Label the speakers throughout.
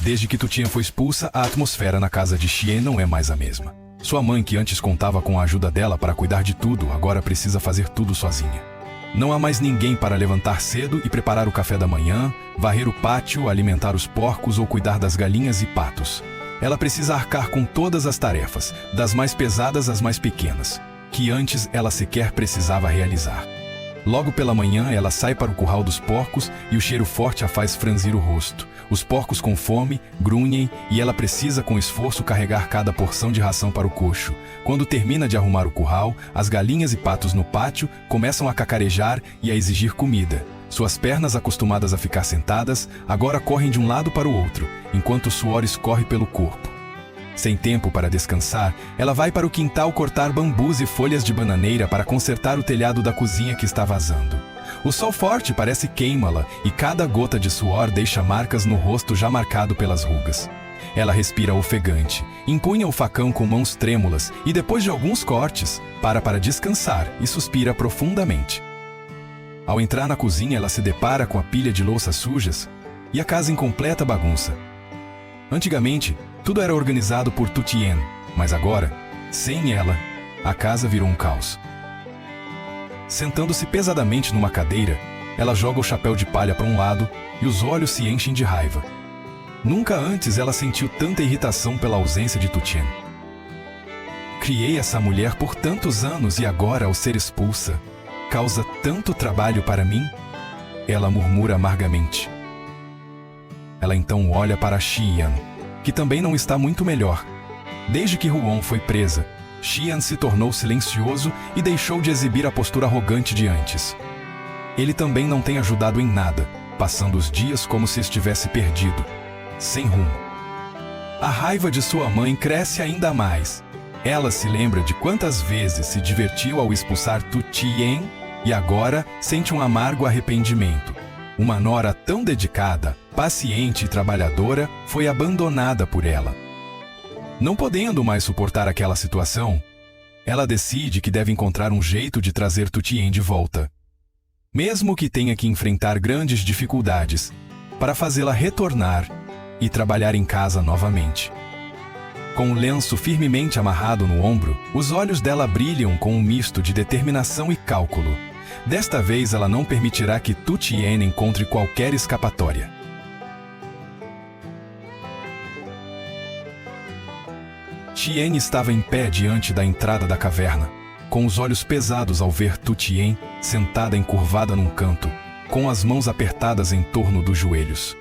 Speaker 1: Desde que Tutian foi expulsa, a atmosfera na casa de Chien não é mais a mesma. Sua mãe, que antes contava com a ajuda dela para cuidar de tudo, agora precisa fazer tudo sozinha. Não há mais ninguém para levantar cedo e preparar o café da manhã, varrer o pátio, alimentar os porcos ou cuidar das galinhas e patos. Ela precisa arcar com todas as tarefas, das mais pesadas às mais pequenas, que antes ela sequer precisava realizar. Logo pela manhã, ela sai para o curral dos porcos e o cheiro forte a faz franzir o rosto. Os porcos com fome grunhem e ela precisa com esforço carregar cada porção de ração para o coxo. Quando termina de arrumar o curral, as galinhas e patos no pátio começam a cacarejar e a exigir comida. Suas pernas, acostumadas a ficar sentadas, agora correm de um lado para o outro, enquanto o suor escorre pelo corpo. Sem tempo para descansar, ela vai para o quintal cortar bambus e folhas de bananeira para consertar o telhado da cozinha que está vazando. O sol forte parece queimá-la e cada gota de suor deixa marcas no rosto já marcado pelas rugas. Ela respira ofegante, empunha o facão com mãos trêmulas e depois de alguns cortes, para descansar e suspira profundamente. Ao entrar na cozinha, ela se depara com a pilha de louças sujas e a casa em completa bagunça. Antigamente, tudo era organizado por Tutian, mas agora, sem ela, a casa virou um caos. Sentando-se pesadamente numa cadeira, ela joga o chapéu de palha para um lado e os olhos se enchem de raiva. Nunca antes ela sentiu tanta irritação pela ausência de Tutian. Criei essa mulher por tantos anos e agora, ao ser expulsa, causa tanto trabalho para mim? Ela murmura amargamente. Ela então olha para Xian, que também não está muito melhor. Desde que Huon foi presa, Xian se tornou silencioso e deixou de exibir a postura arrogante de antes. Ele também não tem ajudado em nada, passando os dias como se estivesse perdido, sem rumo. A raiva de sua mãe cresce ainda mais. Ela se lembra de quantas vezes se divertiu ao expulsar Tutian e agora sente um amargo arrependimento. Uma nora tão dedicada, paciente e trabalhadora foi abandonada por ela. Não podendo mais suportar aquela situação, ela decide que deve encontrar um jeito de trazer Tutian de volta. Mesmo que tenha que enfrentar grandes dificuldades para fazê-la retornar e trabalhar em casa novamente. Com o lenço firmemente amarrado no ombro, os olhos dela brilham com um misto de determinação e cálculo. Desta vez ela não permitirá que Tutian encontre qualquer escapatória. Xian estava em pé diante da entrada da caverna, com os olhos pesados ao ver Tutian sentada encurvada num canto, com as mãos apertadas em torno dos joelhos.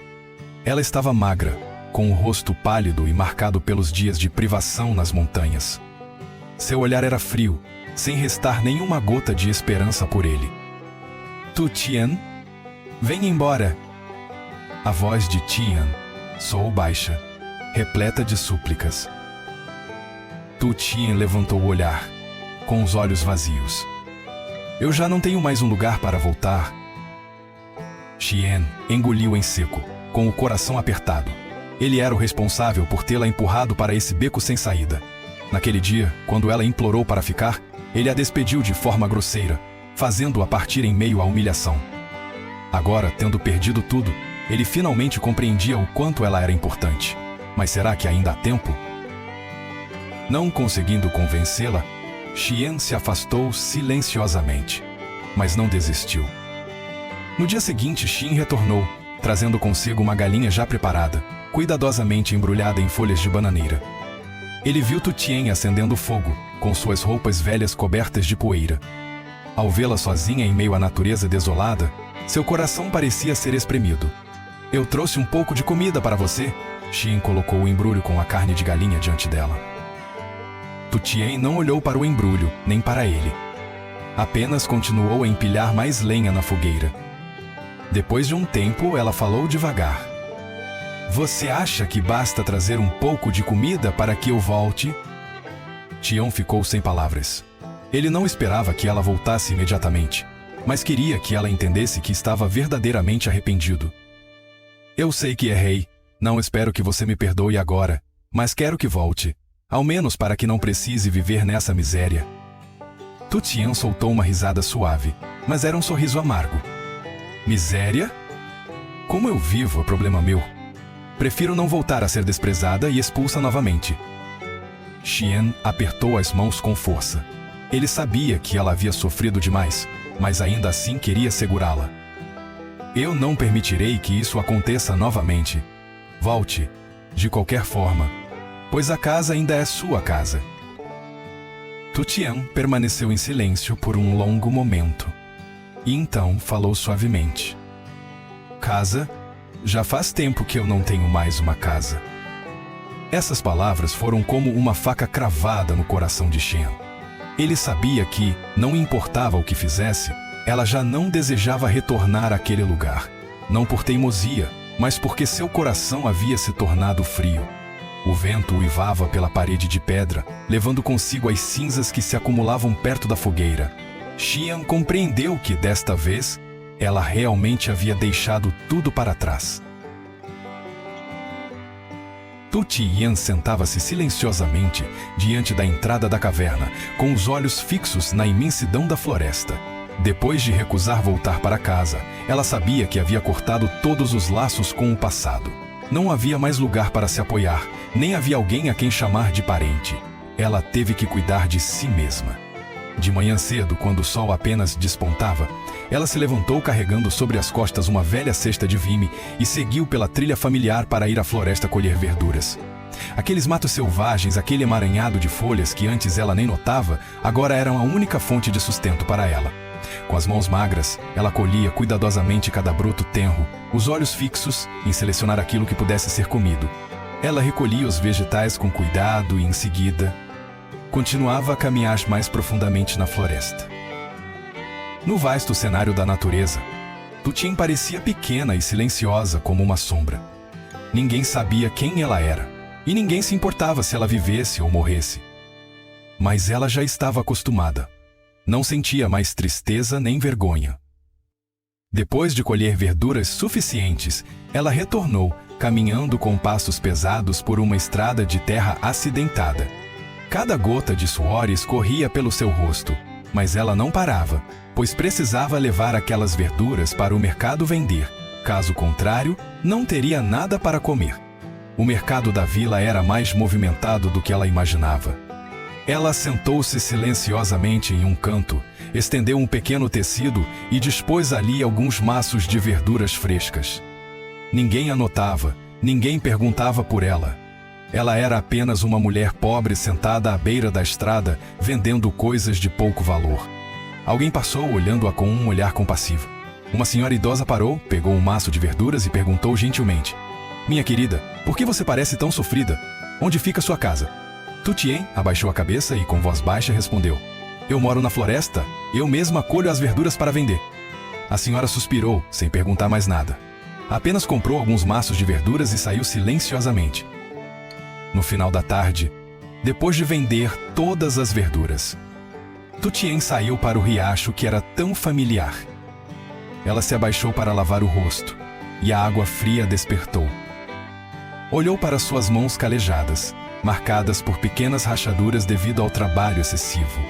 Speaker 1: Ela estava magra, com o rosto pálido e marcado pelos dias de privação nas montanhas. Seu olhar era frio, sem restar nenhuma gota de esperança por ele. Tutian, vem embora. A voz de Tian soou baixa, repleta de súplicas. Tutian levantou o olhar, com os olhos vazios. Eu já não tenho mais um lugar para voltar. Xian engoliu em seco, com o coração apertado. Ele era o responsável por tê-la empurrado para esse beco sem saída. Naquele dia, quando ela implorou para ficar, ele a despediu de forma grosseira, fazendo-a partir em meio à humilhação. Agora, tendo perdido tudo, ele finalmente compreendia o quanto ela era importante. Mas será que ainda há tempo? Não conseguindo convencê-la, Xian se afastou silenciosamente, mas não desistiu. No dia seguinte, Xin retornou, trazendo consigo uma galinha já preparada, cuidadosamente embrulhada em folhas de bananeira. Ele viu Tutian acendendo fogo, com suas roupas velhas cobertas de poeira. Ao vê-la sozinha em meio à natureza desolada, seu coração parecia ser espremido. Eu trouxe um pouco de comida para você. Xin colocou o embrulho com a carne de galinha diante dela. Tutian não olhou para o embrulho, nem para ele. Apenas continuou a empilhar mais lenha na fogueira. Depois de um tempo, ela falou devagar. Você acha que basta trazer um pouco de comida para que eu volte? Tian ficou sem palavras. Ele não esperava que ela voltasse imediatamente, mas queria que ela entendesse que estava verdadeiramente arrependido. Eu sei que errei. Não espero que você me perdoe agora, mas quero que volte, ao menos para que não precise viver nessa miséria. Tutian soltou uma risada suave, mas era um sorriso amargo. Miséria? Como eu vivo é problema meu. Prefiro não voltar a ser desprezada e expulsa novamente. Xian apertou as mãos com força. Ele sabia que ela havia sofrido demais, mas ainda assim queria segurá-la. Eu não permitirei que isso aconteça novamente. Volte, de qualquer forma, pois a casa ainda é sua casa. Tu Tian permaneceu em silêncio por um longo momento. E então falou suavemente. Casa? Já faz tempo que eu não tenho mais uma casa. Essas palavras foram como uma faca cravada no coração de Xian. Ele sabia que, não importava o que fizesse, ela já não desejava retornar àquele lugar. Não por teimosia, mas porque seu coração havia se tornado frio. O vento uivava pela parede de pedra, levando consigo as cinzas que se acumulavam perto da fogueira. Xian compreendeu que, desta vez, ela realmente havia deixado tudo para trás. Tu Tian sentava-se silenciosamente diante da entrada da caverna, com os olhos fixos na imensidão da floresta. Depois de recusar voltar para casa, ela sabia que havia cortado todos os laços com o passado. Não havia mais lugar para se apoiar, nem havia alguém a quem chamar de parente. Ela teve que cuidar de si mesma. De manhã cedo, quando o sol apenas despontava, ela se levantou carregando sobre as costas uma velha cesta de vime e seguiu pela trilha familiar para ir à floresta colher verduras. Aqueles matos selvagens, aquele emaranhado de folhas que antes ela nem notava, agora eram a única fonte de sustento para ela. Com as mãos magras, ela colhia cuidadosamente cada broto tenro, os olhos fixos em selecionar aquilo que pudesse ser comido. Ela recolhia os vegetais com cuidado e, em seguida, continuava a caminhar mais profundamente na floresta. No vasto cenário da natureza, Tu Tian parecia pequena e silenciosa como uma sombra. Ninguém sabia quem ela era, e ninguém se importava se ela vivesse ou morresse. Mas ela já estava acostumada. Não sentia mais tristeza nem vergonha. Depois de colher verduras suficientes, ela retornou, caminhando com passos pesados por uma estrada de terra acidentada. Cada gota de suor escorria pelo seu rosto, mas ela não parava, pois precisava levar aquelas verduras para o mercado vender. Caso contrário, não teria nada para comer. O mercado da vila era mais movimentado do que ela imaginava. Ela sentou-se silenciosamente em um canto, estendeu um pequeno tecido e dispôs ali alguns maços de verduras frescas. Ninguém a notava, ninguém perguntava por ela. Ela era apenas uma mulher pobre sentada à beira da estrada, vendendo coisas de pouco valor. Alguém passou olhando-a com um olhar compassivo. Uma senhora idosa parou, pegou um maço de verduras e perguntou gentilmente: "Minha querida, por que você parece tão sofrida? Onde fica sua casa?" Tu Tian abaixou a cabeça e com voz baixa respondeu: "Eu moro na floresta, eu mesma colho as verduras para vender." A senhora suspirou, sem perguntar mais nada. Apenas comprou alguns maços de verduras e saiu silenciosamente. No final da tarde, depois de vender todas as verduras, Tu Tian saiu para o riacho que era tão familiar. Ela se abaixou para lavar o rosto, e a água fria despertou. Olhou para suas mãos calejadas, marcadas por pequenas rachaduras devido ao trabalho excessivo.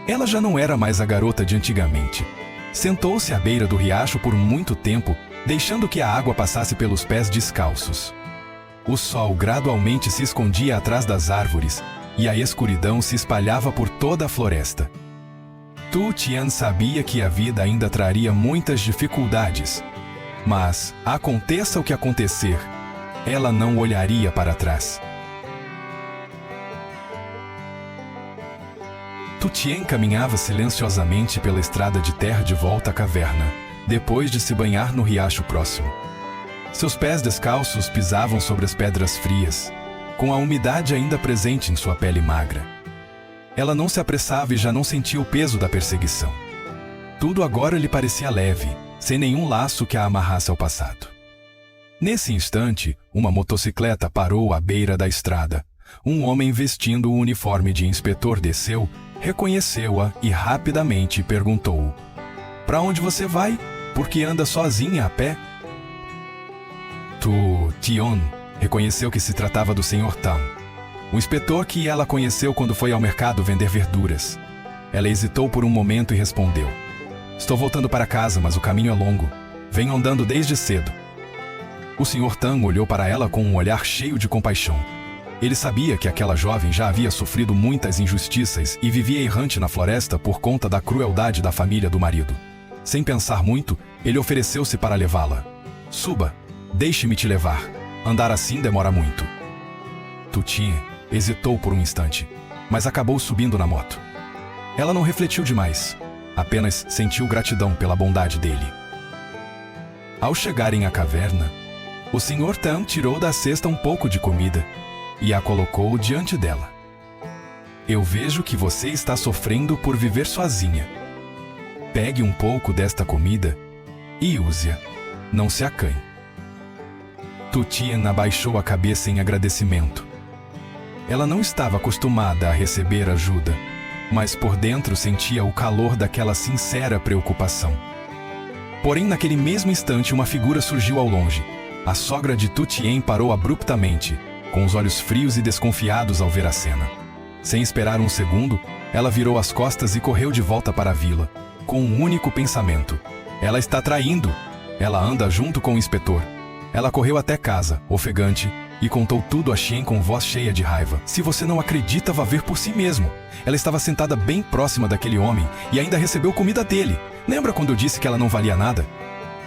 Speaker 1: Ela já não era mais a garota de antigamente. Sentou-se à beira do riacho por muito tempo, deixando que a água passasse pelos pés descalços. O sol gradualmente se escondia atrás das árvores, e a escuridão se espalhava por toda a floresta. Tu Tian sabia que a vida ainda traria muitas dificuldades, mas, aconteça o que acontecer, ela não olharia para trás. Tu Tian caminhava silenciosamente pela estrada de terra de volta à caverna, depois de se banhar no riacho próximo. Seus pés descalços pisavam sobre as pedras frias, com a umidade ainda presente em sua pele magra. Ela não se apressava e já não sentia o peso da perseguição. Tudo agora lhe parecia leve, sem nenhum laço que a amarrasse ao passado. Nesse instante, uma motocicleta parou à beira da estrada. Um homem vestindo o uniforme de inspetor desceu, reconheceu-a e rapidamente perguntou: "Para onde você vai? Por que anda sozinha a pé?" Tu Tian reconheceu que se tratava do Sr. Tan, o inspetor que ela conheceu quando foi ao mercado vender verduras. Ela hesitou por um momento e respondeu: "Estou voltando para casa, mas o caminho é longo. Venho andando desde cedo." O Sr. Tan olhou para ela com um olhar cheio de compaixão. Ele sabia que aquela jovem já havia sofrido muitas injustiças e vivia errante na floresta por conta da crueldade da família do marido. Sem pensar muito, ele ofereceu-se para levá-la. Suba, deixe-me te levar. Andar assim demora muito. Tu Tien hesitou por um instante, mas acabou subindo na moto. Ela não refletiu demais, apenas sentiu gratidão pela bondade dele. Ao chegarem à caverna, o Sr. Tan tirou da cesta um pouco de comida e a colocou diante dela. Eu vejo que você está sofrendo por viver sozinha. Pegue um pouco desta comida e use-a. Não se acanhe. Tu Tien abaixou a cabeça em agradecimento. Ela não estava acostumada a receber ajuda, mas por dentro sentia o calor daquela sincera preocupação. Porém, naquele mesmo instante, uma figura surgiu ao longe. A sogra de Tu Tien parou abruptamente, com os olhos frios e desconfiados ao ver a cena. Sem esperar um segundo, ela virou as costas e correu de volta para a vila, com um único pensamento: ela está traindo! Ela anda junto com o inspetor. Ela correu até casa, ofegante, e contou tudo a Xian com voz cheia de raiva. Se você não acredita, vá ver por si mesmo. Ela estava sentada bem próxima daquele homem e ainda recebeu comida dele. Lembra quando eu disse que ela não valia nada?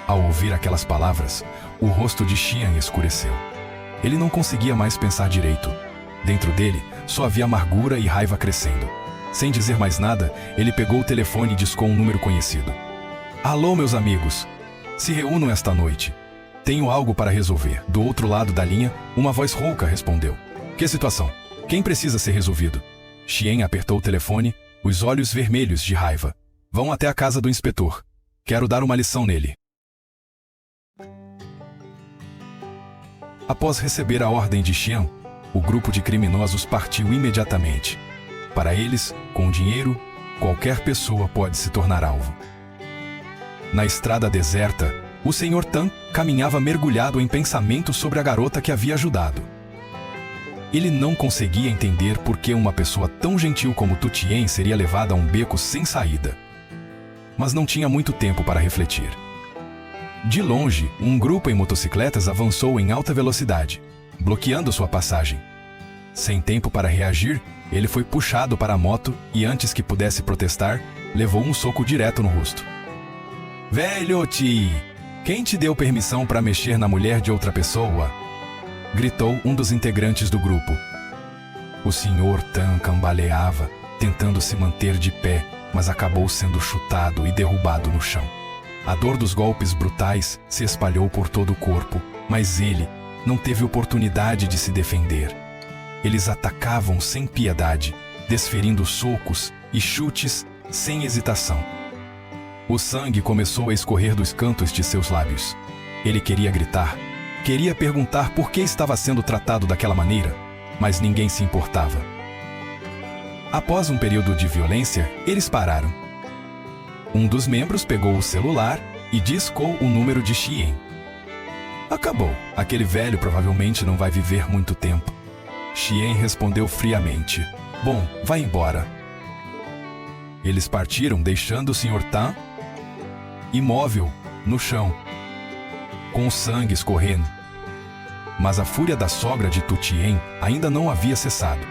Speaker 1: Ao ouvir aquelas palavras, o rosto de Xian escureceu. Ele não conseguia mais pensar direito. Dentro dele, só havia amargura e raiva crescendo. Sem dizer mais nada, ele pegou o telefone e discou um número conhecido. Alô, meus amigos. Se reúnam esta noite. Tenho algo para resolver. Do outro lado da linha, uma voz rouca respondeu. Que situação? Quem precisa ser resolvido? Xian apertou o telefone, os olhos vermelhos de raiva. Vão até a casa do inspetor. Quero dar uma lição nele. Após receber a ordem de Xian, o grupo de criminosos partiu imediatamente. Para eles, com dinheiro, qualquer pessoa pode se tornar alvo. Na estrada deserta, o Sr. Tan caminhava mergulhado em pensamentos sobre a garota que havia ajudado. Ele não conseguia entender por que uma pessoa tão gentil como Tu Tien seria levada a um beco sem saída. Mas não tinha muito tempo para refletir. De longe, um grupo em motocicletas avançou em alta velocidade, bloqueando sua passagem. Sem tempo para reagir, ele foi puxado para a moto e, antes que pudesse protestar, levou um soco direto no rosto. Velhote! Quem te deu permissão para mexer na mulher de outra pessoa? Gritou um dos integrantes do grupo. O Sr. Tan cambaleava, tentando se manter de pé, mas acabou sendo chutado e derrubado no chão. A dor dos golpes brutais se espalhou por todo o corpo, mas ele não teve oportunidade de se defender. Eles atacavam sem piedade, desferindo socos e chutes sem hesitação. O sangue começou a escorrer dos cantos de seus lábios. Ele queria gritar, queria perguntar por que estava sendo tratado daquela maneira, mas ninguém se importava. Após um período de violência, eles pararam. Um dos membros pegou o celular e discou o número de Xian. Acabou. Aquele velho provavelmente não vai viver muito tempo. Xian respondeu friamente. Bom, vá embora. Eles partiram, deixando o Sr. Tan imóvel no chão, com o sangue escorrendo. Mas a fúria da sogra de Tu Tien ainda não havia cessado.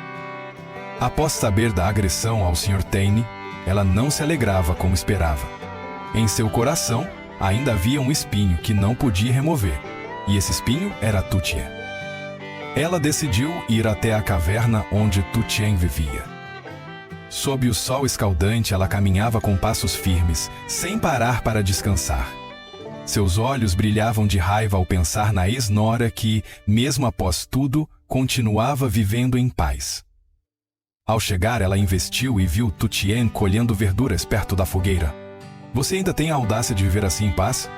Speaker 1: Após saber da agressão ao Sr. Tan, ela não se alegrava como esperava. Em seu coração, ainda havia um espinho que não podia remover, e esse espinho era Tu Tien. Ela decidiu ir até a caverna onde Tu Tien vivia. Sob o sol escaldante, ela caminhava com passos firmes, sem parar para descansar. Seus olhos brilhavam de raiva ao pensar na ex-nora que, mesmo após tudo, continuava vivendo em paz. Ao chegar, ela investiu e viu Tu Tien colhendo verduras perto da fogueira. Você ainda tem a audácia de viver assim em paz?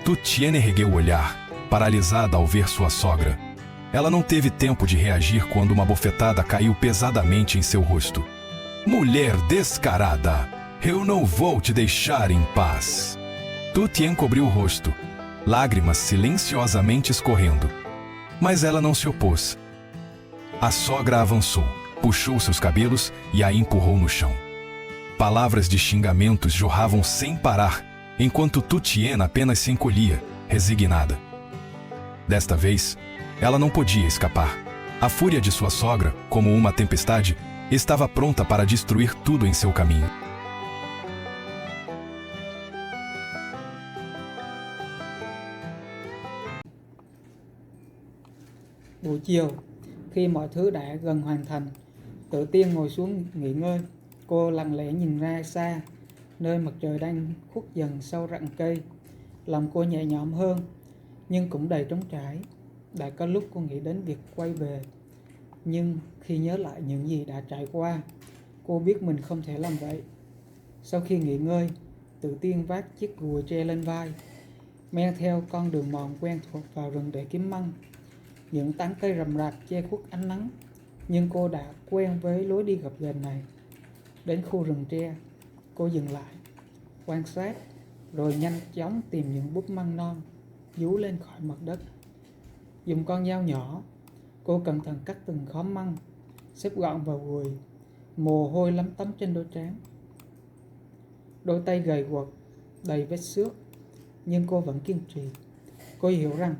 Speaker 1: Tu Tien ergueu o olhar, paralisada ao ver sua sogra. Ela não teve tempo de reagir quando uma bofetada caiu pesadamente em seu rosto. Mulher descarada! Eu não vou te deixar em paz! Tu Tien cobriu o rosto, lágrimas silenciosamente escorrendo. Mas ela não se opôs. A sogra avançou, puxou seus cabelos e a empurrou no chão. Palavras de xingamentos jorravam sem parar, enquanto Tu Tien apenas se encolhia, resignada. Desta vez, ela não podia escapar. A fúria de sua sogra, como uma tempestade, estava pronta para destruir tudo em seu caminho.
Speaker 2: Buổi chiều, khi mọi thứ đã gần hoàn thành, Tử Tiên ngồi xuống nghỉ ngơi. Cô lặng lẽ nhìn ra xa, nơi mặt trời đang khuất dần sau rặng cây. Lòng cô nhẹ nhõm hơn, nhưng cũng đầy trống trải. Đã có lúc cô nghĩ đến việc quay về, nhưng khi nhớ lại những gì đã trải qua, cô biết mình không thể làm vậy. Sau khi nghỉ ngơi, Tử Tiên vác chiếc gùi tre lên vai, men theo con đường mòn quen thuộc vào rừng để kiếm măng. Những tán cây rậm rạp che khuất ánh nắng, nhưng cô đã quen với lối đi gập ghềnh này. Đến khu rừng tre, cô dừng lại, quan sát, rồi nhanh chóng tìm những búp măng non dú lên khỏi mặt đất. Dùng con dao nhỏ, cô cẩn thận cắt từng khóm măng, xếp gọn vào gùi. Mồ hôi lấm tấm trên đôi trán. Đôi tay gầy guộc, đầy vết xước, nhưng cô vẫn kiên trì. Cô hiểu rằng